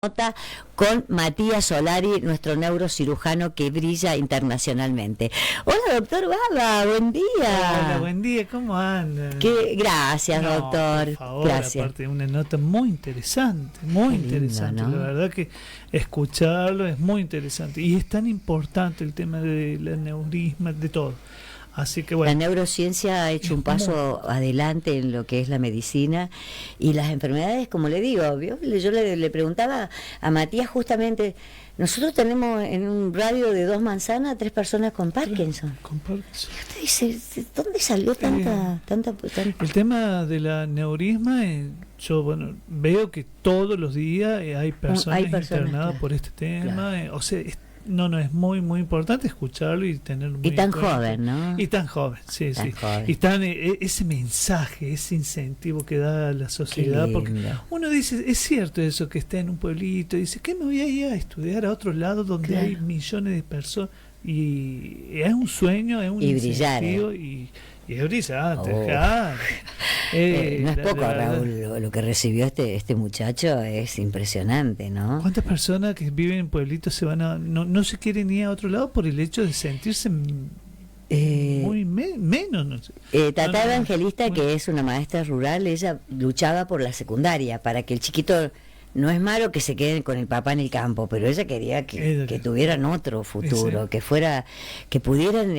nota con Matías Solari, nuestro neurocirujano que brilla internacionalmente. Hola, doctor Baba, buen día. Hola, buen día, ¿cómo anda? Gracias, doctor. Por favor, Gracias. aparte, una nota muy interesante, muy interesante. Lindo, ¿no? La verdad que escucharlo es muy interesante. Y es tan importante el tema del aneurisma, de todo. Así que bueno. La neurociencia ha hecho un paso adelante en lo que es la medicina y las enfermedades, como le digo, ¿vio? Yo le preguntaba a Matías justamente, nosotros tenemos en un radio de 2 manzanas 3 personas con Parkinson. Con Parkinson. Y usted dice, ¿dónde salió tanta? El tema de la aneurisma, yo veo que todos los días hay personas internadas claro, por este tema. Claro. O sea, no, es muy, muy importante escucharlo y tenerlo muy Y tan en cuenta. joven, ¿no? Y tan joven, sí, tan sí. Joven. Y tan ese mensaje, ese incentivo que da la sociedad, porque uno dice, es cierto eso, que está en un pueblito, dice, ¿qué me voy a ir a estudiar a otro lado donde claro. hay millones de personas? Y es un sueño, es un incentivo, y es brillante. Claro. No es poco, Raúl, lo que recibió este muchacho es impresionante, ¿no? ¿Cuántas personas que viven en pueblitos se van no se quieren ir a otro lado por el hecho de sentirse muy menos? No sé. Tata Evangelista, que es una maestra rural, ella luchaba por la secundaria, para que el chiquito... No es malo que se queden con el papá en el campo, pero ella quería que tuvieran otro futuro, sí. que pudieran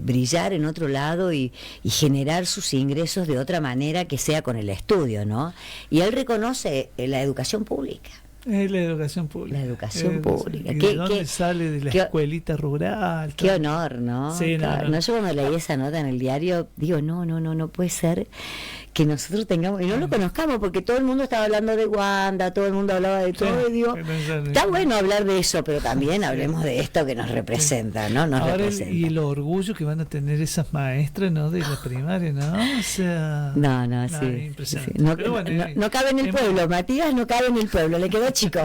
brillar en otro lado y generar sus ingresos de otra manera que sea con el estudio, ¿no? Y él reconoce la educación pública. Es la educación pública. La educación pública. ¿Y de dónde sale? De la escuelita rural. Qué honor, ¿no? Sí, claro. No, yo cuando leí esa nota en el diario, digo, no puede ser que nosotros tengamos, y no lo conozcamos, porque todo el mundo estaba hablando de Wanda, todo el mundo hablaba de todo, y digo, está bueno hablar de eso, pero también hablemos de esto que nos representa, ¿no? Nos ahora representa. Y el orgullo que van a tener esas maestras, ¿no? De la primaria, ¿no? O sea... No, sí. Impresionante. Sí. No cabe en el pueblo, Matías no cabe en el pueblo, le quedó chico.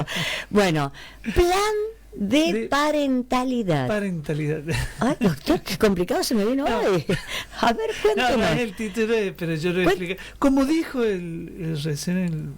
Bueno, plan de parentalidad. Parentalidad. Ay, doctor, qué complicado se me vino hoy. A ver, cuéntame. No es el título, pero yo lo expliqué. Como dijo recién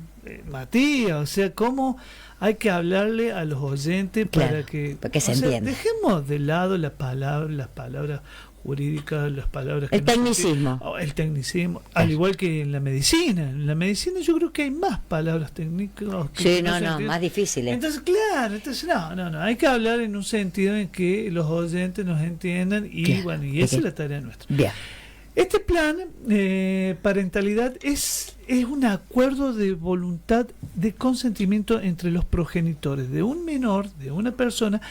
Matías, o sea, cómo hay que hablarle a los oyentes para que se entienda. Dejemos de lado las palabras jurídicas, las palabras el tecnicismo. El tecnicismo, al igual que en la medicina. En la medicina yo creo que hay más palabras técnicas. Sí, más difíciles. Entonces, claro, no, hay que hablar en un sentido en que los oyentes nos entiendan y y esa es la tarea nuestra. Bien. Este plan parentalidad es un acuerdo de voluntad de consentimiento entre los progenitores de un menor, de una persona,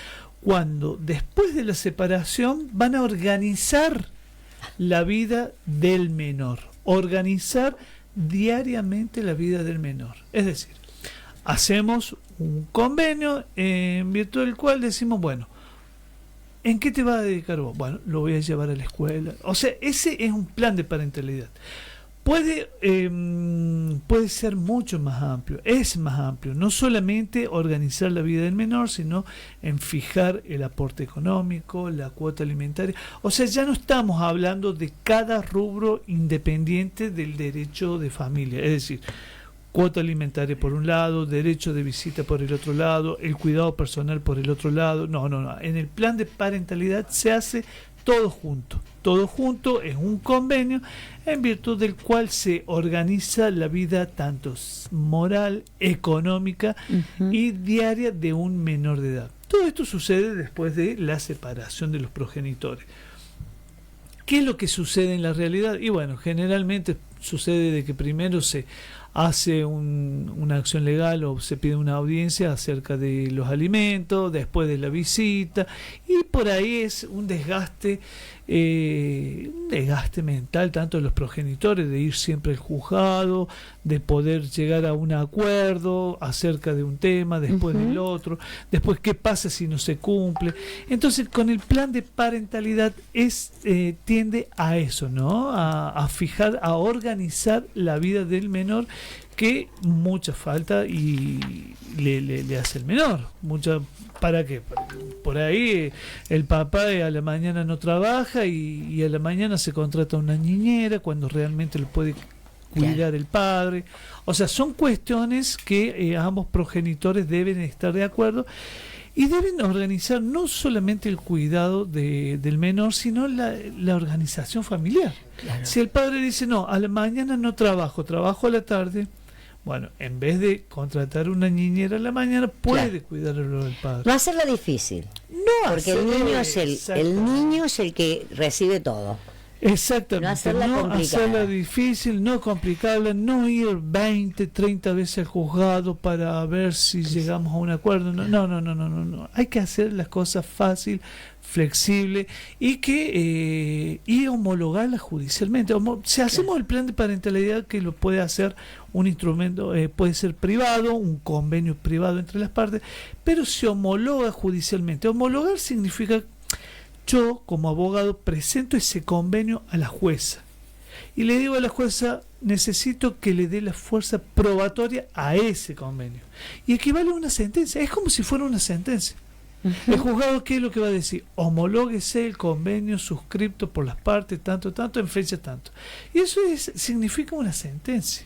cuando después de la separación van a organizar la vida del menor, organizar diariamente la vida del menor. Es decir, hacemos un convenio en virtud del cual decimos, bueno, ¿en qué te vas a dedicar vos? Bueno, lo voy a llevar a la escuela. O sea, ese es un plan de parentalidad. Puede ser mucho más amplio, es más amplio, no solamente organizar la vida del menor, sino en fijar el aporte económico, la cuota alimentaria. O sea, ya no estamos hablando de cada rubro independiente del derecho de familia, es decir, cuota alimentaria por un lado, derecho de visita por el otro lado, el cuidado personal por el otro lado. No. En el plan de parentalidad se hace todo junto, es un convenio en virtud del cual se organiza la vida tanto moral, económica y diaria de un menor de edad. Todo esto sucede después de la separación de los progenitores. ¿Qué es lo que sucede en la realidad? Y bueno, generalmente sucede de que primero se hace una acción legal o se pide una audiencia acerca de los alimentos, después de la visita, y por ahí es un desgaste mental tanto de los progenitores, de ir siempre al juzgado, de poder llegar a un acuerdo acerca de un tema, después del otro, después qué pasa si no se cumple. Entonces, con el plan de parentalidad tiende a eso, ¿no? A fijar, a organizar la vida del menor, que mucha falta y le hace el menor. ¿Para qué? Por ahí el papá a la mañana no trabaja y a la mañana se contrata una niñera cuando realmente lo puede cuidar el padre. O sea, son cuestiones que ambos progenitores deben estar de acuerdo y deben organizar no solamente el cuidado del menor, sino la organización familiar. Claro. Si el padre dice, no, a la mañana no trabajo a la tarde, bueno, en vez de contratar una niñera a la mañana, puede cuidar del padre. No hacerla difícil. No, porque el niño es el que recibe todo. Exactamente, No hacerla difícil, no complicarla, no ir 20, 30 veces al juzgado para ver si llegamos a un acuerdo. No. Hay que hacer las cosas fácil, flexible y homologarla judicialmente. Si hacemos el plan de parentalidad, que lo puede hacer un instrumento, puede ser privado, un convenio privado entre las partes, pero se homologa judicialmente. Homologar significa: yo, como abogado, presento ese convenio a la jueza y le digo a la jueza, necesito que le dé la fuerza probatoria a ese convenio. Y equivale a una sentencia, es como si fuera una sentencia. El juzgado, ¿qué es lo que va a decir? Homológuese el convenio suscripto por las partes, tanto, en fecha tanto. Y eso significa una sentencia.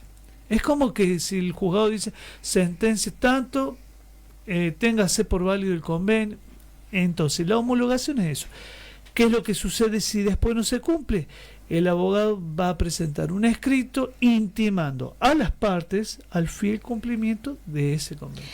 Es como que si el juzgado dice, sentencia tanto, téngase por válido el convenio. Entonces, la homologación es eso. ¿Qué es lo que sucede si después no se cumple? El abogado va a presentar un escrito intimando a las partes al fiel cumplimiento de ese convenio.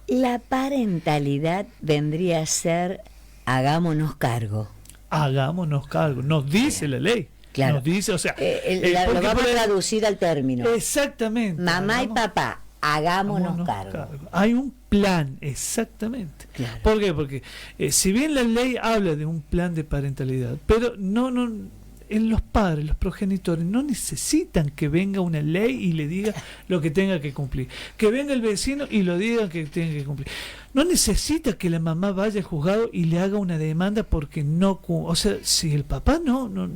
La parentalidad vendría a ser hagámonos cargo. Hagámonos cargo, nos dice la ley. Claro. Nos dice, o sea, lo vamos a traducir al término. Exactamente. Mamá y papá, hagámonos cargo. Hay un plan, exactamente. Claro. ¿Por qué? Porque si bien la ley habla de un plan de parentalidad, pero no los padres, los progenitores no necesitan que venga una ley y le diga lo que tenga que cumplir. Que venga el vecino y lo diga que tiene que cumplir. No necesita que la mamá vaya al juzgado y le haga una demanda porque no, o sea, si el papá no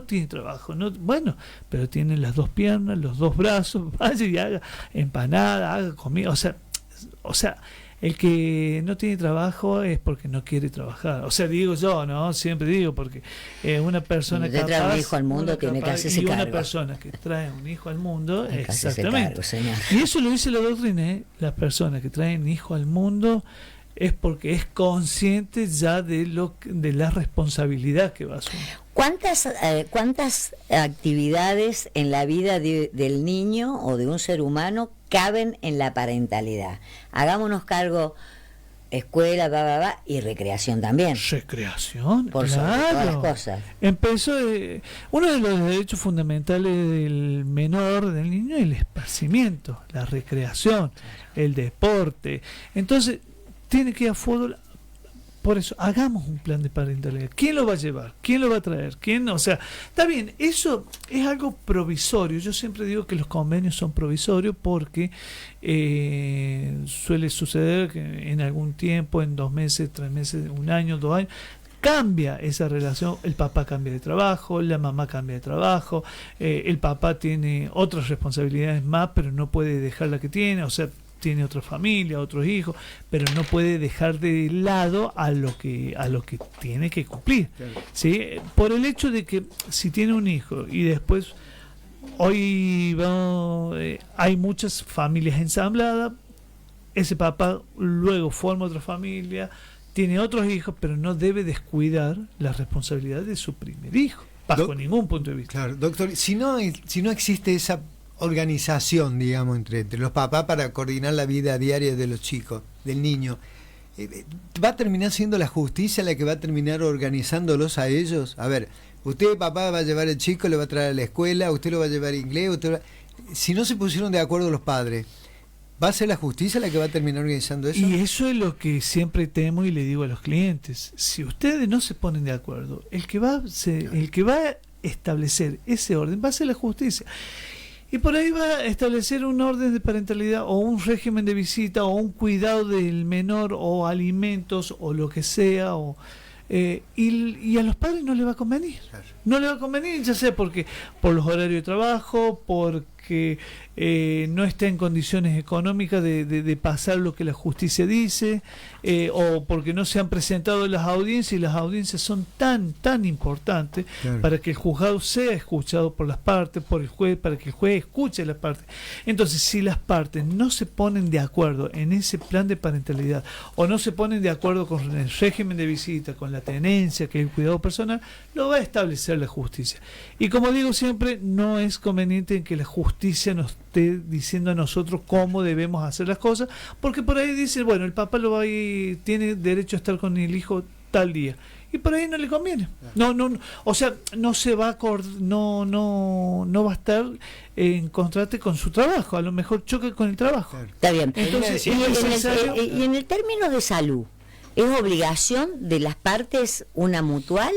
tiene trabajo, bueno, pero tiene las dos piernas, los dos brazos, vaya y haga empanada, haga comida, o sea, el que no tiene trabajo es porque no quiere trabajar. O sea, digo yo, ¿no? Siempre digo, porque una persona que trae un hijo al mundo tiene que hacerse cargo. Y una persona que trae un hijo al mundo, exactamente. Cargo, y eso lo dice la doctrina, las personas que traen hijo al mundo es porque es consciente ya de la responsabilidad que va a asumir. ¿Cuántas actividades en la vida del niño o de un ser humano caben en la parentalidad? Hagámonos cargo, escuela, y recreación también. Recreación, por sobre todas las cosas. Empezó uno de los derechos fundamentales del menor, del niño, es el esparcimiento, la recreación, el deporte. Entonces, tiene que ir a fútbol. Por eso, hagamos un plan de parentalidad. ¿Quién lo va a llevar? ¿Quién lo va a traer? ¿Quién? O sea, está bien, eso es algo provisorio. Yo siempre digo que los convenios son provisorios porque suele suceder que en algún tiempo, en 2 meses, 3 meses, 1 año, 2 años, cambia esa relación. El papá cambia de trabajo, la mamá cambia de trabajo, el papá tiene otras responsabilidades más, pero no puede dejar la que tiene, o sea, tiene otra familia, otros hijos, pero no puede dejar de lado a lo que tiene que cumplir. Claro. ¿Sí? Por el hecho de que si tiene un hijo y después hay muchas familias ensambladas, ese papá luego forma otra familia, tiene otros hijos, pero no debe descuidar la responsabilidad de su primer hijo, bajo ningún punto de vista. Claro, doctor, si no existe esa organización, digamos, entre los papás para coordinar la vida diaria de los chicos, del niño, ¿va a terminar siendo la justicia la que va a terminar organizándolos a ellos? A ver, usted, papá, va a llevar al chico, le va a traer a la escuela, usted lo va a llevar a inglés, si no se pusieron de acuerdo los padres, ¿va a ser la justicia la que va a terminar organizando eso? Y eso es lo que siempre temo y le digo a los clientes. Si ustedes no se ponen de acuerdo, el que va a establecer ese orden va a ser la justicia. Y por ahí va a establecer un orden de parentalidad o un régimen de visita o un cuidado del menor o alimentos o lo que sea. Y a los padres no le va a convenir. Claro. No le va a convenir, ya sea porque por los horarios de trabajo, porque no está en condiciones económicas de pasar lo que la justicia dice, o porque no se han presentado las audiencias, y las audiencias son tan importantes, claro, para que el juzgado sea escuchado por las partes, por el juez, para que el juez escuche las partes. Entonces, si las partes no se ponen de acuerdo en ese plan de parentalidad, o no se ponen de acuerdo con el régimen de visita, con la tenencia, que es el cuidado personal, lo va a establecer la justicia. Y como digo siempre, no es conveniente en que la justicia nos esté diciendo a nosotros cómo debemos hacer las cosas, porque por ahí dice, bueno, el papá tiene derecho a estar con el hijo tal día, y por ahí no le conviene. No, o sea, no se va a no va a estar en contraste con su trabajo, a lo mejor choca con el trabajo. Está bien. Entonces, y en el término de salud, ¿es obligación de las partes una mutual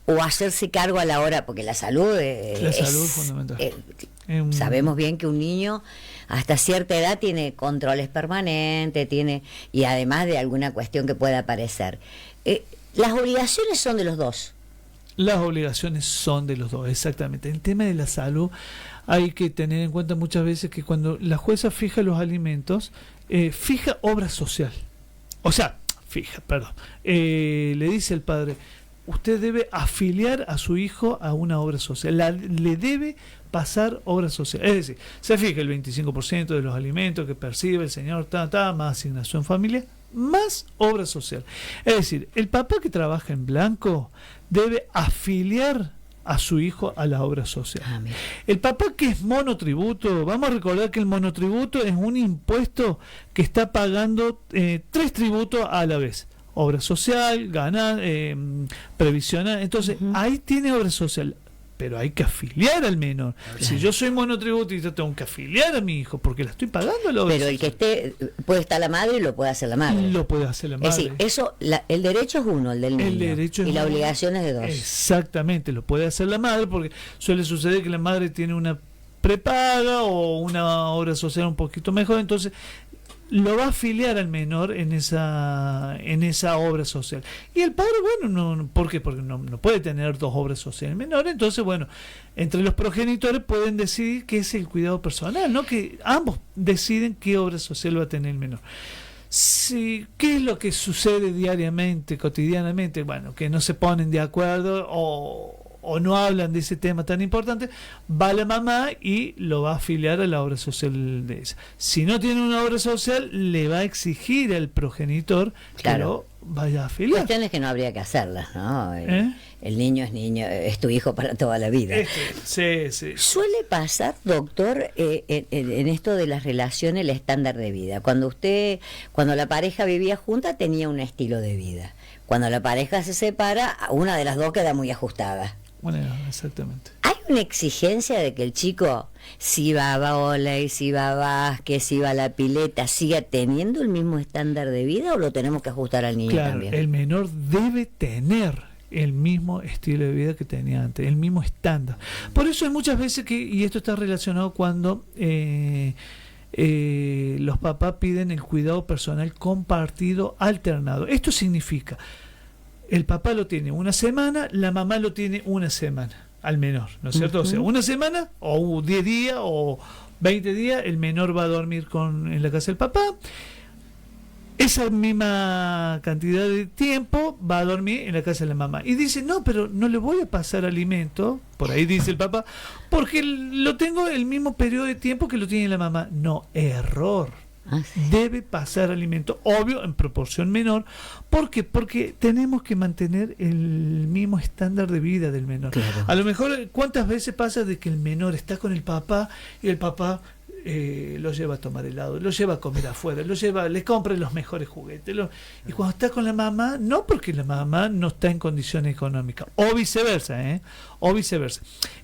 o hacerse cargo a la hora? Porque la salud es fundamental. Sabemos bien que un niño hasta cierta edad tiene controles permanentes, y además de alguna cuestión que pueda aparecer. Las obligaciones son de los dos. Las obligaciones son de los dos, exactamente. El tema de la salud hay que tener en cuenta muchas veces que cuando la jueza fija los alimentos, fija obra social. O sea, le dice al padre, usted debe afiliar a su hijo a una obra social, le debe pasar obra social. Es decir, se fija el 25% de los alimentos que percibe el señor, más asignación familiar, más obra social. Es decir, el papá que trabaja en blanco debe afiliar a su hijo a la obra social. El papá que es monotributo, vamos a recordar que el monotributo es un impuesto que está pagando 3 tributos a la vez: obra social, previsional. Entonces, ahí tiene obra social, pero hay que afiliar al menor. Claro. Si yo soy monotributista, tengo que afiliar a mi hijo porque la estoy pagando a la obra social. Pero el que puede estar la madre y lo puede hacer la madre. Lo puede hacer la madre. Es decir, el derecho es uno, el del niño. El derecho es y la obligación es de dos. Exactamente, lo puede hacer la madre, porque suele suceder que la madre tiene una prepaga o una obra social un poquito mejor, entonces lo va a afiliar al menor en esa obra social. Y el padre, bueno, ¿por qué? Porque no puede tener 2 obras sociales menores. Entonces, bueno, entre los progenitores pueden decidir qué es el cuidado personal, ¿no? Que ambos deciden qué obra social va a tener el menor. Sí, ¿qué es lo que sucede diariamente, cotidianamente? Bueno, que no se ponen de acuerdo o no hablan de ese tema tan importante, va la mamá y lo va a afiliar a la obra social de esa. Si no tiene una obra social, le va a exigir al progenitor que lo vaya a afiliar. Cuestiones que no habría que hacerlas, ¿no? El niño es niño, es tu hijo para toda la vida. Sí. Suele pasar, doctor, en esto de las relaciones, el estándar de vida. Cuando la pareja vivía junta, tenía un estilo de vida. Cuando la pareja se separa, una de las dos queda muy ajustada. Bueno, exactamente. ¿Hay una exigencia de que el chico, si va a vóley, si va a básquet, si va a la pileta, siga teniendo el mismo estándar de vida, o lo tenemos que ajustar al niño también? El menor debe tener el mismo estilo de vida que tenía antes, el mismo estándar. Por eso hay muchas veces y esto está relacionado cuando los papás piden el cuidado personal compartido alternado. Esto significa, el papá lo tiene una semana, la mamá lo tiene una semana, al menor, ¿no es cierto? O sea, una semana, o 10 días, o 20 días, el menor va a dormir en la casa del papá. Esa misma cantidad de tiempo va a dormir en la casa de la mamá. Y dice, no, pero no le voy a pasar alimento, por ahí dice el papá, porque lo tengo el mismo periodo de tiempo que lo tiene la mamá. No, error. Debe pasar alimento, obvio, en proporción menor. ¿Por qué? Porque tenemos que mantener el mismo estándar de vida del menor. Claro. A lo mejor, ¿cuántas veces pasa de que el menor está con el papá y el papá lo lleva a tomar helado, lo lleva a comer afuera, le compra los mejores juguetes, y cuando está con la mamá, no, porque la mamá no está en condiciones económicas, o viceversa,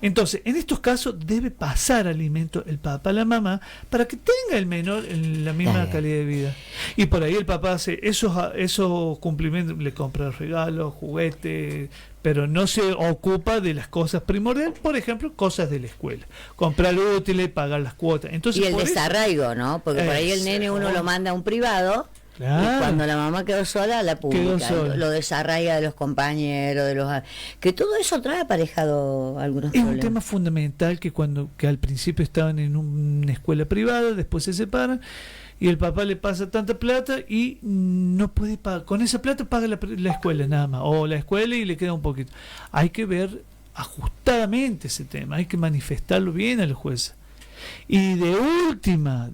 Entonces, en estos casos debe pasar alimento el papá a la mamá para que tenga el menor en la misma calidad de vida. Y por ahí el papá hace esos cumplimientos, le compra regalos, juguetes, pero no se ocupa de las cosas primordiales, por ejemplo, cosas de la escuela, comprar útiles, pagar las cuotas. Entonces, y el desarraigo, ¿no? Porque por ahí el nene uno lo manda a un privado Claro. Y cuando la mamá quedó sola, la pública, lo desarraiga de los compañeros, que todo eso trae aparejado algunos problemas. Es un tema fundamental que al principio estaban en una escuela privada, después se separan y el papá le pasa tanta plata y no puede pagar. Con esa plata paga la escuela nada más, o la escuela y le queda un poquito. Hay que ver ajustadamente ese tema, hay que manifestarlo bien al juez. Y de última,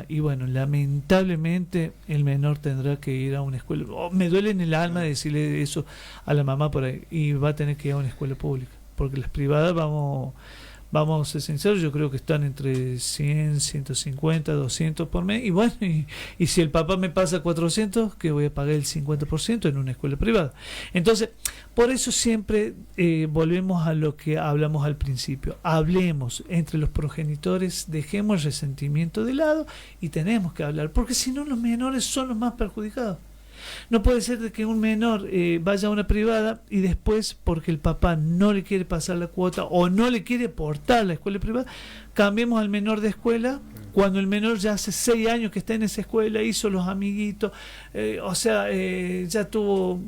y bueno, lamentablemente el menor tendrá que ir a una escuela. Me duele en el alma decirle eso a la mamá por ahí, y va a tener que ir a una escuela pública, porque las privadas, vamos a ser sinceros, yo creo que están entre 100, 150, 200 por mes, y bueno, y si el papá me pasa 400, que voy a pagar el 50% en una escuela privada. Entonces, por eso siempre volvemos a lo que hablamos al principio. Hablemos entre los progenitores, dejemos el resentimiento de lado y tenemos que hablar, porque si no los menores son los más perjudicados. No puede ser de que un menor vaya a una privada y después, porque el papá no le quiere pasar la cuota o no le quiere aportar la escuela privada, cambiemos al menor de escuela cuando el menor ya hace 6 años que está en esa escuela, hizo los amiguitos, ya tuvo...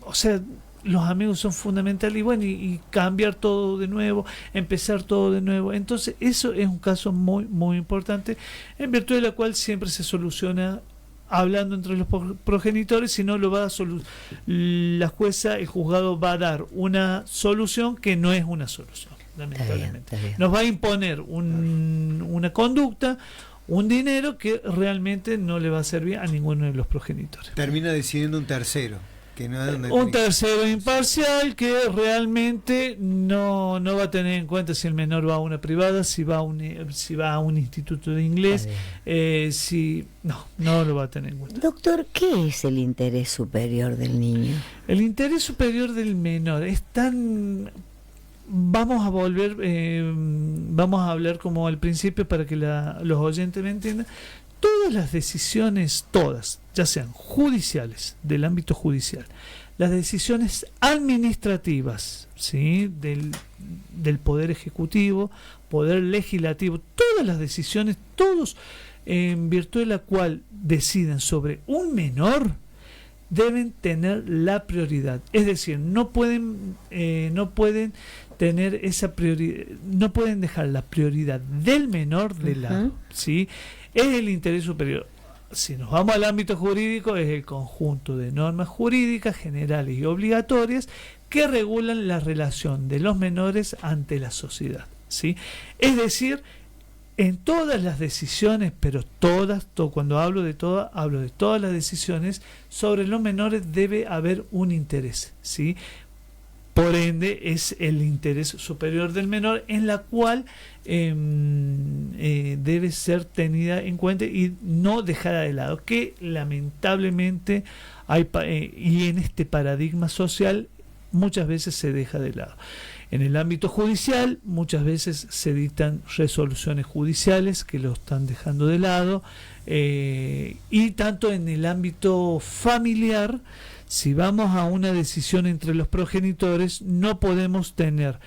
O sea, los amigos son fundamentales y bueno, y cambiar todo de nuevo, empezar todo de nuevo. Entonces, eso es un caso muy, muy importante, en virtud de la cual siempre se soluciona hablando entre los progenitores, si no lo va a la jueza, el juzgado va a dar una solución que no es una solución, lamentablemente. Está bien. Nos va a imponer una conducta, un dinero que realmente no le va a servir a ninguno de los progenitores. Termina decidiendo un tercero. Que no es un tercero imparcial que realmente no va a tener en cuenta si el menor va a una privada, si va a un instituto de inglés, no lo va a tener en cuenta. Doctor, ¿qué es el interés superior del niño? El interés superior del menor es tan... Vamos a hablar como al principio para que los oyentes me entiendan. Todas las decisiones, ya sean judiciales, del ámbito judicial, las decisiones administrativas, ¿sí?, del Poder Ejecutivo, Poder Legislativo, todas las decisiones, todos en virtud de la cual decidan sobre un menor, deben tener la prioridad. Es decir, no pueden tener esa prioridad, no pueden dejar la prioridad del menor de lado, ¿sí? Es el interés superior. Si nos vamos al ámbito jurídico, es el conjunto de normas jurídicas generales y obligatorias que regulan la relación de los menores ante la sociedad, ¿sí? Es decir, en todas las decisiones, pero cuando hablo de todas las decisiones sobre los menores debe haber un interés, ¿sí? Por ende, es el interés superior del menor en la cual debe ser tenida en cuenta y no dejada de lado, que lamentablemente y en este paradigma social muchas veces se deja de lado. En el ámbito judicial muchas veces se dictan resoluciones judiciales que lo están dejando de lado, y tanto en el ámbito familiar, si vamos a una decisión entre los progenitores, no podemos tener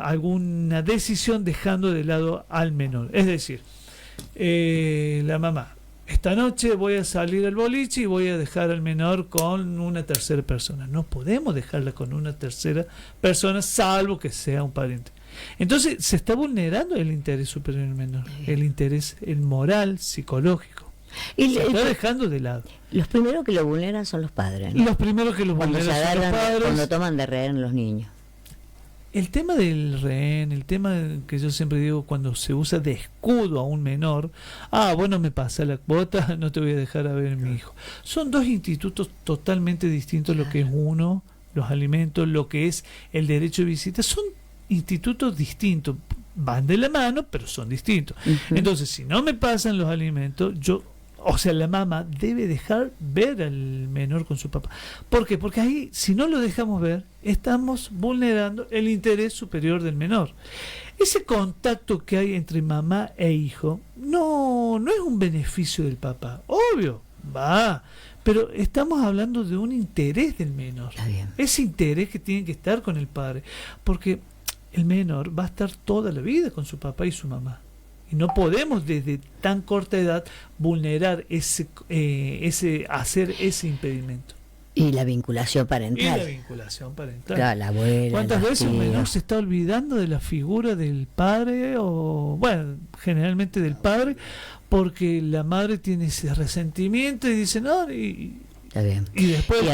alguna decisión dejando de lado al menor. Es decir, la mamá, esta noche voy a salir al boliche y voy a dejar al menor con una tercera persona. No podemos dejarla con una tercera persona, salvo que sea un pariente. Entonces se está vulnerando el interés superior del menor, el interés moral, psicológico. Y se está dejando de lado. Los primeros que lo vulneran son los padres, ¿no? Los primeros que lo vulneran son los padres. Cuando toman de rehén los niños. El tema del rehén, el tema que yo siempre digo, cuando se usa de escudo a un menor, bueno, me pasa la cuota, no te voy a dejar a ver a mi hijo. Son dos institutos totalmente distintos, lo que es uno, los alimentos, lo que es el derecho de visita, son institutos distintos, van de la mano, pero son distintos. Entonces, si no me pasan los alimentos, la mamá debe dejar ver al menor con su papá. ¿Por qué? Porque ahí, si no lo dejamos ver, estamos vulnerando el interés superior del menor. Ese contacto que hay entre mamá e hijo no es un beneficio del papá. Obvio, pero estamos hablando de un interés del menor. Ese interés que tiene que estar con el padre. Porque el menor va a estar toda la vida con su papá y su mamá. Y no podemos desde tan corta edad vulnerar hacer ese impedimento. Y la vinculación parental. Claro, la abuela. ¿Cuántas veces un menor se está olvidando de la figura del padre, o bueno, generalmente del padre, porque la madre tiene ese resentimiento y dice no, está bien. Y después y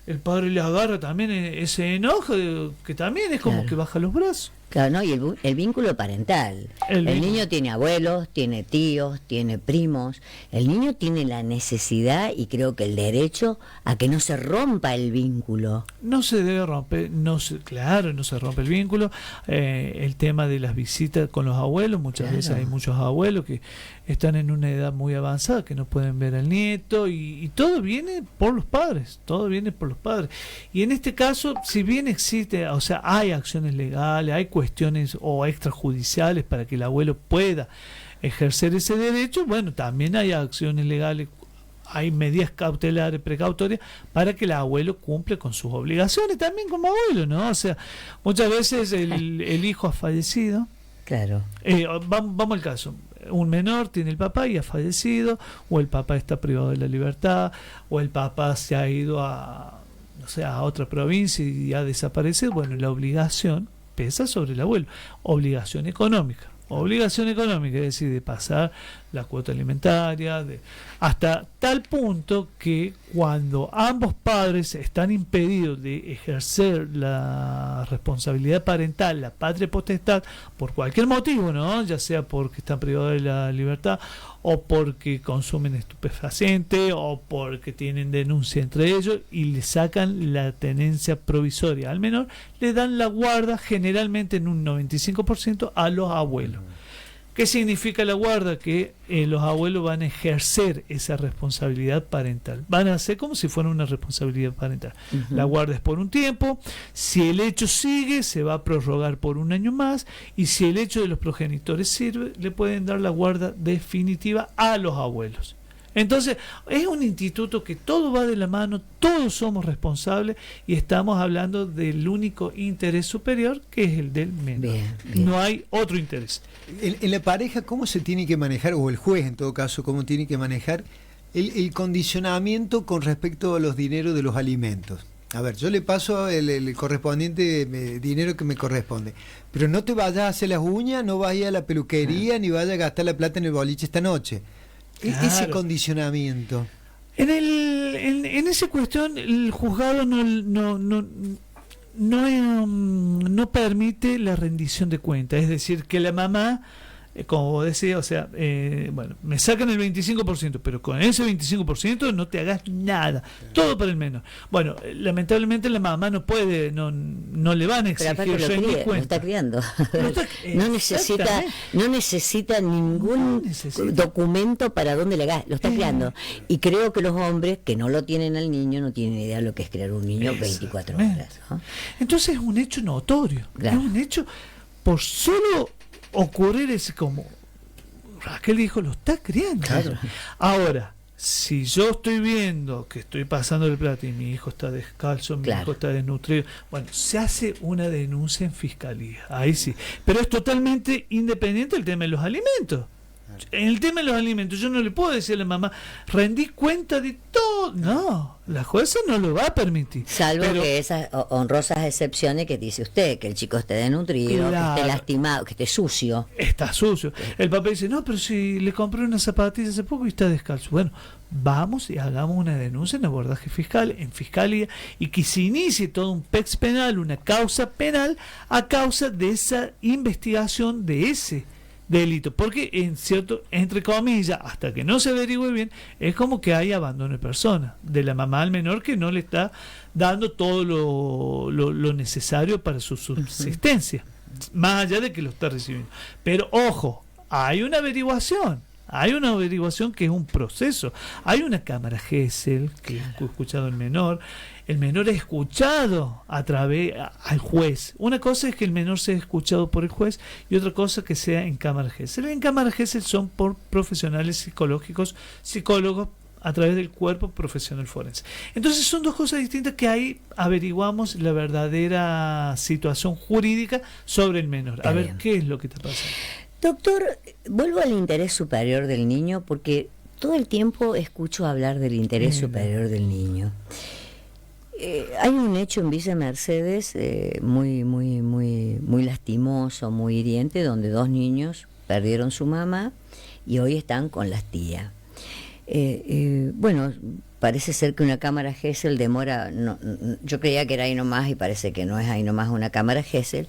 el padre le agarra también ese enojo, que también es como que baja los brazos. Claro, ¿no? Y el vínculo parental. El niño tiene abuelos, tiene tíos, tiene primos. El niño tiene la necesidad y creo que el derecho a que no se rompa el vínculo. No se debe romper, no se rompe el vínculo. El tema de las visitas con los abuelos, muchas veces hay muchos abuelos que están en una edad muy avanzada, que no pueden ver al nieto, y todo viene por los padres, Y en este caso, si bien existe, o sea, hay acciones legales, hay cuestiones o extrajudiciales para que el abuelo pueda ejercer ese derecho, bueno, también hay acciones legales, hay medidas cautelares, precautorias, para que el abuelo cumple con sus obligaciones también como abuelo, ¿no? O sea, muchas veces el hijo ha fallecido. Claro. Vamos al caso. Un menor tiene el papá y ha fallecido, o el papá está privado de la libertad, o el papá se ha ido a otra provincia y ha desaparecido. Bueno, la obligación pesa sobre el abuelo. Obligación económica, es decir, de pasar la cuota alimentaria, hasta tal punto que cuando ambos padres están impedidos de ejercer la responsabilidad parental, la patria potestad, por cualquier motivo, ¿no? Ya sea porque están privados de la libertad, o porque consumen estupefacientes, o porque tienen denuncia entre ellos, y le sacan la tenencia provisoria al menor, le dan la guarda generalmente en un 95% a los abuelos. ¿Qué significa la guarda? Que los abuelos van a ejercer esa responsabilidad parental. Van a hacer como si fuera una responsabilidad parental. La guarda es por un tiempo. Si el hecho sigue, se va a prorrogar por un año más. Y si el hecho de los progenitores sirve, le pueden dar la guarda definitiva a los abuelos. Entonces, es un instituto que todo va de la mano, todos somos responsables, y estamos hablando del único interés superior, que es el del menor. Bien. No hay otro interés. En la pareja, ¿cómo se tiene que manejar, o el juez en todo caso, cómo tiene que manejar el condicionamiento con respecto a los dineros de los alimentos? A ver, yo le paso el correspondiente dinero que me corresponde, pero no te vayas a hacer las uñas, no vayas a la peluquería, ni vayas a gastar la plata en el boliche esta noche. Claro. Ese condicionamiento. En esa cuestión, el juzgado no permite la rendición de cuentas, es decir, que la mamá, como vos decías, o sea, bueno, me sacan el 25%, pero con ese 25% no te hagas nada, todo para el menor. Bueno, lamentablemente la mamá no puede, no le van a exigir lo está criando. No necesita ningún documento para dónde le hagas, lo está criando. Y creo que los hombres que no lo tienen al niño no tienen idea de lo que es criar un niño 24 horas, ¿no? Entonces es un hecho notorio, es un hecho por solo ocurrir, es como Raquel dijo, lo está criando. Claro. Ahora, si yo estoy viendo que estoy pasando el plato y mi hijo está descalzo, mi hijo está desnutrido, bueno, se hace una denuncia en fiscalía, ahí sí, pero es totalmente independiente del tema de los alimentos. En el tema de los alimentos yo no le puedo decir a la mamá, rendí cuenta de todo. No, la jueza no lo va a permitir. Salvo que esas honrosas excepciones que dice usted, que el chico esté desnutrido, claro, que esté lastimado, que esté sucio. Está sucio. El papá dice, no, pero si le compré una zapatilla hace poco y está descalzo. Bueno, vamos y hagamos una denuncia en abordaje fiscal, en fiscalía, y que se inicie todo un PEX penal, una causa penal, a causa de esa investigación de ese delito, porque en cierto, entre comillas, hasta que no se averigüe bien, es como que hay abandono de persona de la mamá al menor, que no le está dando todo lo necesario para su subsistencia, más allá de que lo está recibiendo. Pero ojo, hay una averiguación que es un proceso. Hay una cámara GESEL que ha escuchado el menor es escuchado al juez. Una cosa es que el menor sea escuchado por el juez, y otra cosa que sea en cámara GESEL. En cámara GESEL son por profesionales psicológicos, psicólogos, a través del cuerpo profesional forense. Entonces son dos cosas distintas, que ahí averiguamos la verdadera situación jurídica sobre el menor. A ver, ¿qué es lo que está pasando? Doctor, vuelvo al interés superior del niño porque todo el tiempo escucho hablar del interés superior del niño. Hay un hecho en Villa Mercedes muy lastimoso, muy hiriente, donde 2 niños perdieron su mamá y hoy están con las tías. Bueno, parece ser que una cámara Gesell demora, yo creía que era ahí nomás y parece que no es ahí nomás una cámara Gesell,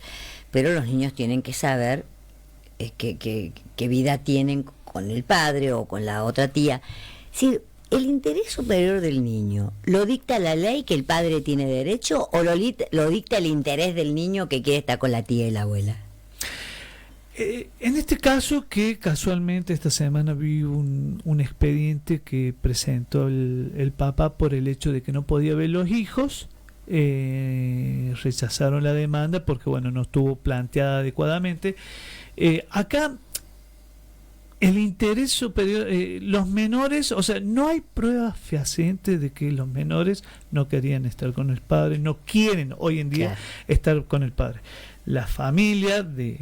pero los niños tienen que saber qué vida tienen con el padre o con la otra tía. Sí, ¿el interés superior del niño lo dicta la ley, que el padre tiene derecho, o lo dicta el interés del niño que quiere estar con la tía y la abuela? En este caso, que casualmente esta semana vi un expediente que presentó el Papa por el hecho de que no podía ver los hijos, rechazaron la demanda porque bueno, no estuvo planteada adecuadamente. Acá el interés superior, los menores, o sea, no hay pruebas fehacientes de que los menores no querían estar con el padre, no quieren hoy en día estar con el padre. La familia de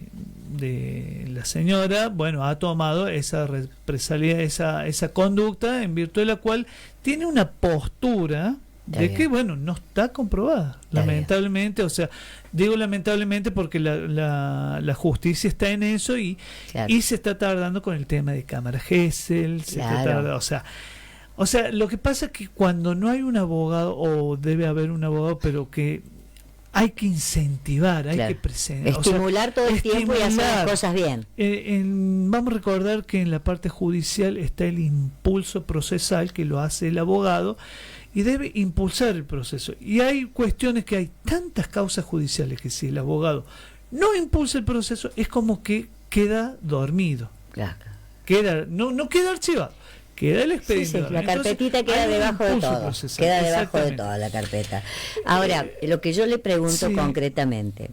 la señora, bueno, ha tomado esa represalia, esa conducta en virtud de la cual tiene una postura de que, bueno, no está comprobada, lamentablemente. O sea, digo lamentablemente porque la justicia está en eso y se está tardando con el tema de cámara Gesell, o sea, lo que pasa es que cuando no hay un abogado, o debe haber un abogado, pero que hay que incentivar, hay que presentar, estimular todo el tiempo y hacer las cosas bien. Vamos a recordar que en la parte judicial está el impulso procesal, que lo hace el abogado y debe impulsar el proceso. Y hay cuestiones que hay tantas causas judiciales que si el abogado no impulsa el proceso es como que queda dormido. No queda archivado. Queda el expediente. La carpetita queda debajo de todo. Queda debajo de toda la carpeta. Ahora, lo que yo le pregunto concretamente.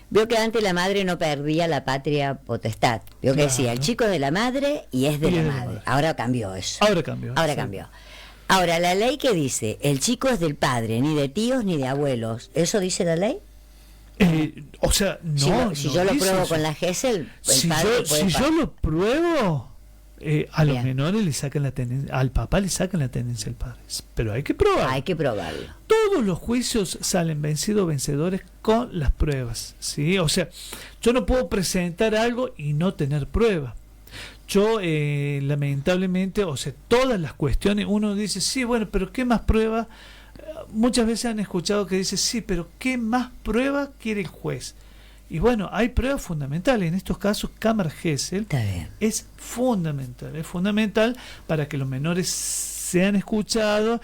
Veo que antes la madre no perdía la patria potestad. Veo que decía, el chico es de la madre y es de la madre. Ahora cambió eso. Ahora cambió. Ahora, la ley que dice, el chico es del padre, ni de tíos ni de abuelos, ¿eso dice la ley? O sea, no. Si yo lo pruebo con la Gesell, yo lo pruebo, a los menores le sacan la tenencia, al papá le sacan la tenencia al padre. Pero hay que probarlo. Hay que probarlo. Todos los juicios salen vencedores con las pruebas, ¿sí? O sea, yo no puedo presentar algo y no tener prueba. Yo, lamentablemente, o sea, todas las cuestiones, uno dice, sí, bueno, pero ¿qué más prueba? Muchas veces han escuchado que dice, sí, pero ¿qué más prueba quiere el juez? Y bueno, hay pruebas fundamentales. En estos casos, cámara Gesell es fundamental para que los menores sean escuchados.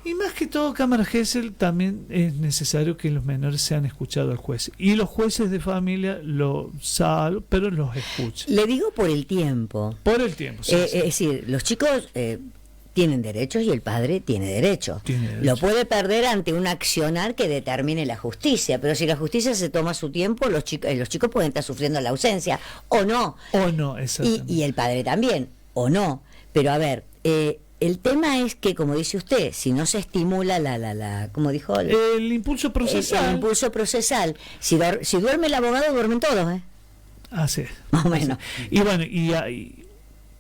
Y más que todo, cámara Gesell, también es necesario que los menores sean escuchados al juez. Y los jueces de familia lo saben, pero los escuchan. Le digo por el tiempo. Por el tiempo, sí. Es decir, los chicos tienen derechos y el padre tiene derecho. Lo puede perder ante un accionar que determine la justicia, pero si la justicia se toma su tiempo, los chicos pueden estar sufriendo la ausencia, o no. Exactamente. Y el padre también, o no. Pero a ver, el tema es que, como dice usted, si no se estimula como dijo el impulso procesal. El impulso procesal. Si duerme el abogado, duermen todos, ¿eh? Así es. Más o menos. Y bueno,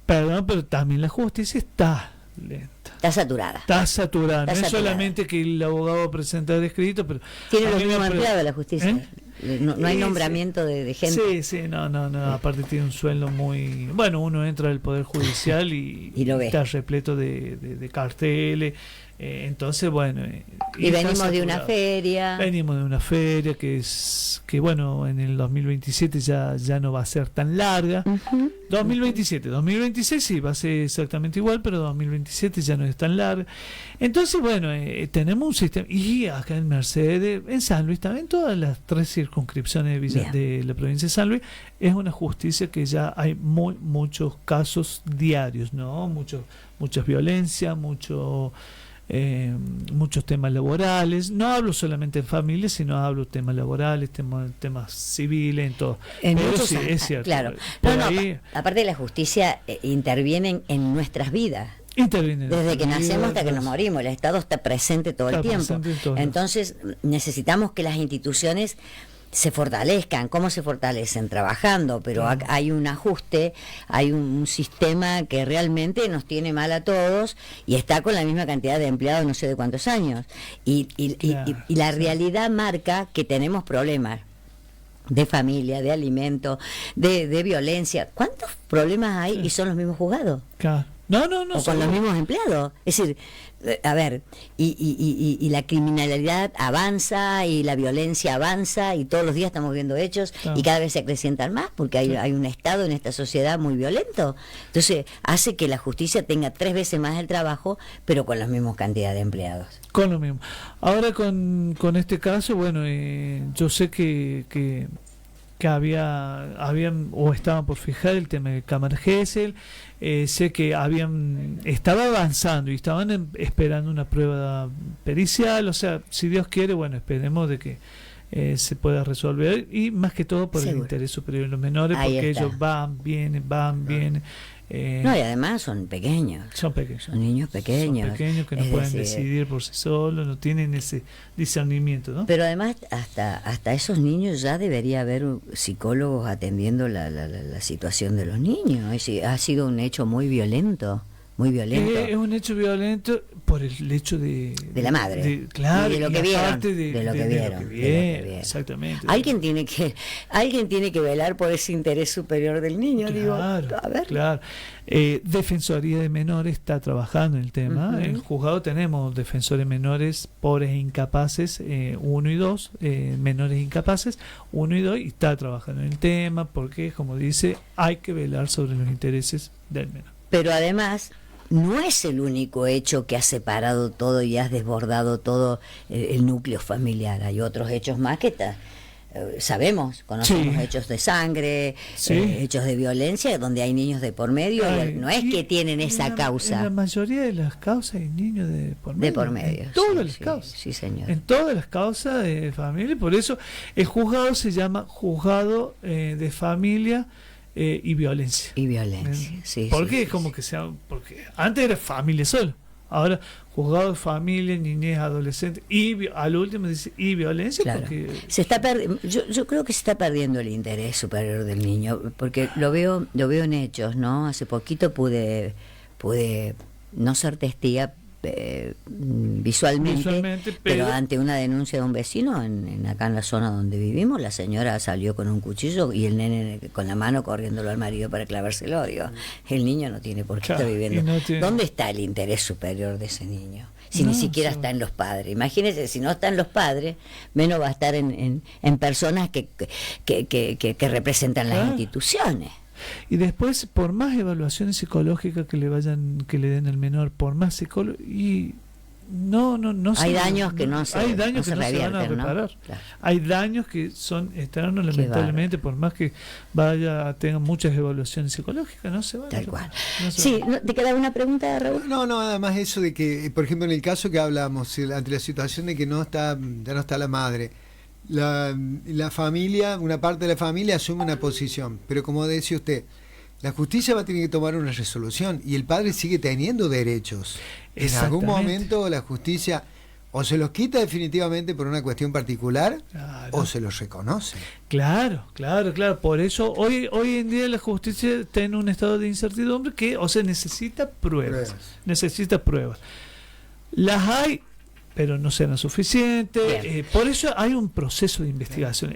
perdón, pero también la justicia está lenta. Está saturada. No es solamente que el abogado presenta el escrito, pero tiene los mismos empleados la justicia. No hay nombramiento de gente. Sí, no. Aparte tiene un sueldo muy... Bueno, uno entra al Poder Judicial y lo ve. Está repleto de carteles. Entonces, bueno... y venimos de una feria. Que bueno, en el 2027 ya no va a ser tan larga. 2026 sí, va a ser exactamente igual, pero 2027 ya no es tan larga. Entonces, bueno, tenemos un sistema... Y acá en Mercedes, en San Luis también, todas las 3 circunscripciones de la provincia de San Luis, es una justicia que ya hay muchos casos diarios, ¿no? Muchas violencias, muchos temas laborales. No hablo solamente en familia, sino hablo temas laborales, temas civiles, en todo. Pero sí, es cierto. Claro. Aparte de la justicia, intervienen en nuestras vidas. Desde que nacemos hasta que nos morimos, el Estado está presente todo el tiempo. Entonces necesitamos que las instituciones se fortalezcan. ¿Cómo se fortalecen? Trabajando, pero hay un ajuste, hay un sistema que realmente nos tiene mal a todos y está con la misma cantidad de empleados no sé de cuántos años. Y la realidad marca que tenemos problemas de familia, de alimento, de violencia. ¿Cuántos problemas hay y son los mismos juzgados? Claro. O con los mismos empleados. Es decir, a ver, y la criminalidad avanza y la violencia avanza y todos los días estamos viendo hechos y cada vez se acrecientan más porque hay un Estado en esta sociedad muy violento. Entonces hace que la justicia tenga 3 veces más el trabajo, pero con la misma cantidad de empleados. Con lo mismo. Ahora con este caso, bueno, yo sé que habían o estaban por fijar el tema de cámara Gesell. Sé que estaba avanzando y estaban esperando una prueba pericial, o sea, si Dios quiere, bueno, esperemos de que se pueda resolver, y más que todo por el interés superior de los menores. Ahí porque está. Ellos van, vienen. No, y además son pequeños. Son niños pequeños. Son pequeños que no pueden decidir por sí solos, no tienen ese discernimiento, ¿no? Pero además, hasta esos niños ya debería haber psicólogos atendiendo la situación de los niños. Ha sido un hecho muy violento. Muy violento. Es un hecho violento por el hecho de la madre. Claro, y de lo que vieron. De lo que vieron. Exactamente. Alguien tiene que velar por ese interés superior del niño. Claro, digo, a ver. Claro. Defensoría de Menores está trabajando en el tema. En el juzgado tenemos defensores menores pobres e incapaces 1 y 2, menores incapaces 1 y 2, y está trabajando en el tema porque, como dice, hay que velar sobre los intereses del menor. Pero además no es el único hecho que ha separado todo y ha desbordado todo el núcleo familiar. Hay otros hechos más que conocemos hechos de sangre, hechos de violencia, donde hay niños de por medio. No es que tienen esa causa. En la mayoría de las causas hay niños de por medio. De por medio. En todas las causas. Sí, señor. En todas las causas de familia. Por eso el juzgado se llama Juzgado de Familia y Violencia. Sí. Porque como que sea, porque antes era familia solo, ahora juzgado de familia, niñez, adolescente, y al último dice y violencia. Claro. Porque se está yo creo que se está perdiendo el interés superior del niño, porque lo veo en hechos, ¿no? Hace poquito pude no ser testiga visualmente, pero ante una denuncia de un vecino acá en la zona donde vivimos, la señora salió con un cuchillo y el nene con la mano corriéndolo al marido para clavárselo. Digo, el niño no tiene por qué estar viviendo. ¿Dónde está el interés superior de ese niño? Si ni siquiera está en los padres. Imagínense, si no está en los padres, menos va a estar en personas que representan las instituciones. Y después, por más evaluaciones psicológicas que le den al menor, por más psicólogo, y no hay daños que no se van a reparar. ¿no? Claro. Hay daños que son eternos, lamentablemente, por más que tenga muchas evaluaciones psicológicas, no se van a reparar. ¿Te queda una pregunta, Raúl? No, además eso de que, por ejemplo, en el caso que hablábamos, ante la situación de que ya no está la madre, la familia, una parte de la familia asume una posición, pero como decía usted, la justicia va a tener que tomar una resolución y el padre sigue teniendo derechos. En algún momento la justicia o se los quita definitivamente por una cuestión particular, o se los reconoce. Claro. Por eso hoy en día la justicia está en un estado de incertidumbre necesita pruebas. Necesita pruebas. Las hay, pero no serán suficientes. Por eso hay un proceso de investigación.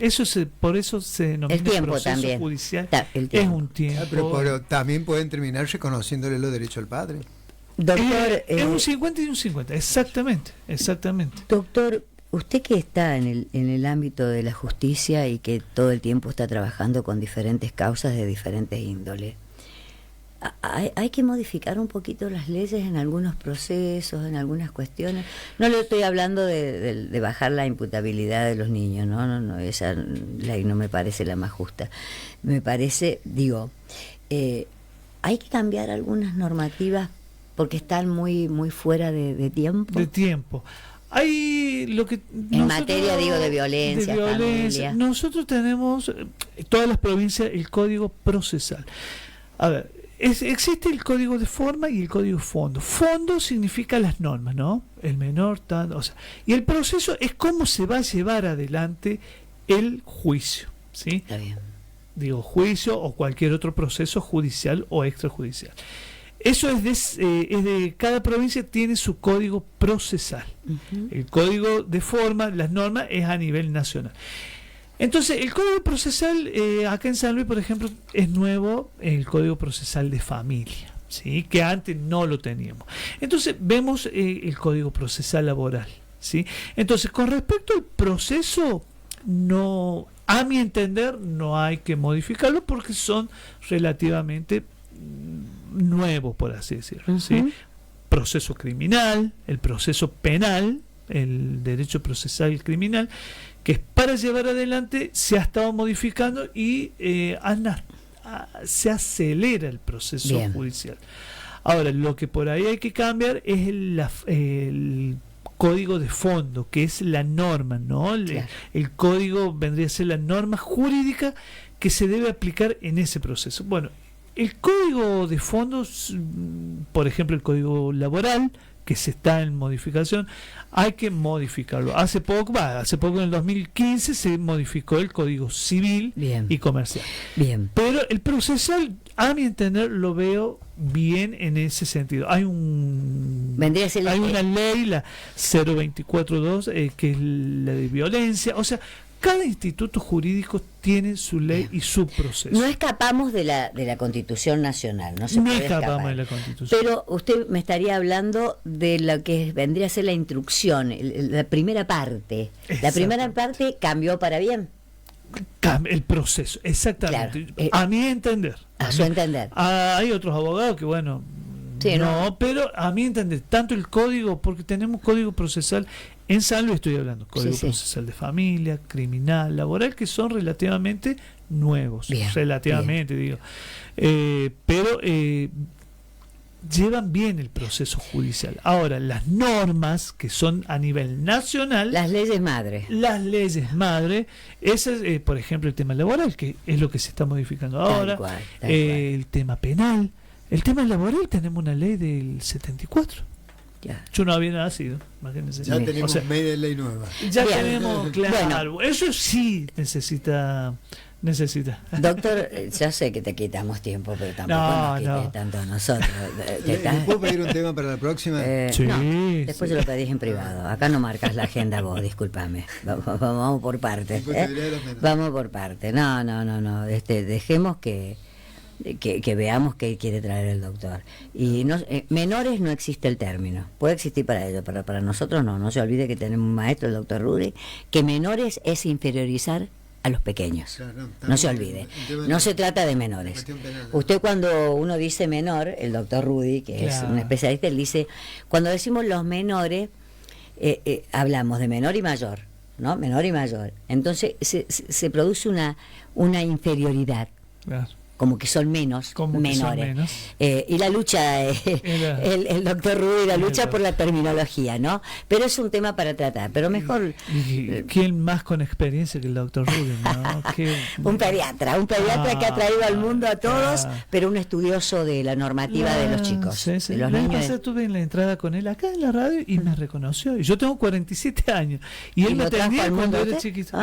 Por eso se denomina el tiempo proceso también. Judicial. Es un tiempo. Pero también pueden terminar reconociéndole los derechos al padre. Doctor, es un 50 y un 50, exactamente. Doctor, usted que está en el ámbito de la justicia y que todo el tiempo está trabajando con diferentes causas de diferentes índoles, hay que modificar un poquito las leyes en algunos procesos, en algunas cuestiones. No le estoy hablando de bajar la imputabilidad de los niños, no, esa ley no me parece la más justa. Me parece, hay que cambiar algunas normativas porque están muy fuera de tiempo. De tiempo. Hay lo que en materia de violencia. Familia. Nosotros tenemos todas las provincias el código procesal. A ver, existe el código de forma y el código fondo. Fondo significa las normas, ¿no? El menor, y el proceso es cómo se va a llevar adelante el juicio, ¿sí? Está bien. Digo, juicio o cualquier otro proceso judicial o extrajudicial. Eso es de cada provincia tiene su código procesal. El código de forma, las normas, es a nivel nacional. Entonces, el código procesal, acá en San Luis, por ejemplo, es nuevo el código procesal de familia, ¿sí? Que antes no lo teníamos. Entonces, vemos el código procesal laboral, ¿sí? Entonces, con respecto al proceso, no, a mi entender, no hay que modificarlo porque son relativamente nuevos, por así decirlo, ¿sí? Proceso criminal, el proceso penal, el derecho procesal criminal, que es para llevar adelante, se ha estado modificando y se acelera el proceso judicial. Ahora, lo que por ahí hay que cambiar es el código de fondo, que es la norma, ¿no? El código vendría a ser la norma jurídica que se debe aplicar en ese proceso. Bueno, el código de fondo, por ejemplo, el código laboral, que se está en modificación, hay que modificarlo. Hace poco en el 2015 se modificó el código civil y comercial. Pero el procesal, a mi entender, lo veo bien en ese sentido. Hay una ley, la 0242, que es la de violencia, o sea, cada instituto jurídico tiene su ley y su proceso. No escapamos de la Constitución Nacional, no escapamos de la Constitución. Pero usted me estaría hablando de lo que vendría a ser la instrucción, la primera parte. La primera parte cambió para bien. El proceso, exactamente. Claro, a mi entender. A su entender. Hay otros abogados que, bueno, no, pero a mi entender, tanto el código, porque tenemos código procesal en San Luis, estoy hablando, código procesal de familia, criminal, laboral, que son relativamente nuevos, digo, pero llevan bien el proceso judicial. Ahora, las normas que son a nivel nacional, las leyes madre, esas, por ejemplo, el tema laboral, que es lo que se está modificando ahora, tal cual. El tema penal, el tema laboral, tenemos una ley del 74. Yo no había nacido, imagínense. Ya tenemos media ley nueva. Ya tenemos, claro. Bueno, eso sí necesita. Doctor, ya sé que te quitamos tiempo, pero tampoco nos quites tanto a nosotros. ¿Puedo pedir un tema para la próxima? Sí, después se lo pedís en privado. Acá no marcas la agenda vos, discúlpame. Vamos por parte. Vamos por parte. No. Dejemos que veamos qué quiere traer el doctor. Y menores no existe el término. Puede existir para ellos, pero para nosotros no se olvide que tenemos un maestro, el doctor Rudy, que menores es inferiorizar a los pequeños. Claro, no se olvide. No se trata de menores. Usted, cuando uno dice menor, el doctor Rudy, que es un especialista, él dice, cuando decimos los menores, hablamos de menor y mayor, ¿no? Menor y mayor. Entonces se produce una inferioridad. Claro. Como que son menores. Y la lucha, el doctor Rudy, la lucha por la terminología, ¿no? Pero es un tema para tratar, pero mejor... ¿Quién más con experiencia que el doctor Rudy, no? Un pediatra que ha traído al mundo a todos, pero un estudioso de la normativa de los chicos. De los niños. Estuve en la entrada con él acá en la radio y me reconoció. Y yo tengo 47 años. Y él me atendía cuando era chiquito.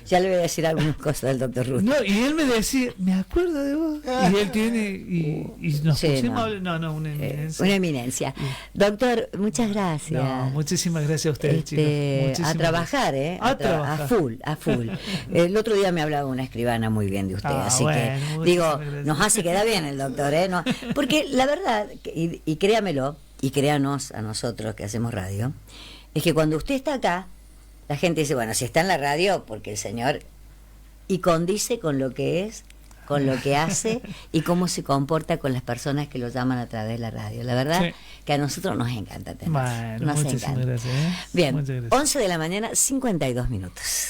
Ya le voy a decir algunas cosas del doctor Rudy. No, y él me decía, me acuerdo de vos. Y él tiene, y nos pusimos a hablar. Una eminencia. Una eminencia. Doctor, muchas gracias. Muchísimas gracias a ustedes, chicos. A trabajar, a full. El otro día me hablaba una escribana muy bien de usted, así que digo, nos hace quedar bien el doctor, ¿no? Porque la verdad, y créamelo, y créanos a nosotros que hacemos radio, es que cuando usted está acá, la gente dice, bueno, si está en la radio, porque el señor, y condice con lo que es, con lo que hace y cómo se comporta con las personas que lo llaman a través de la radio. La verdad que a nosotros nos encanta tener. Bueno, nos encanta. Gracias, Bien, 11 de la mañana, 52 minutos.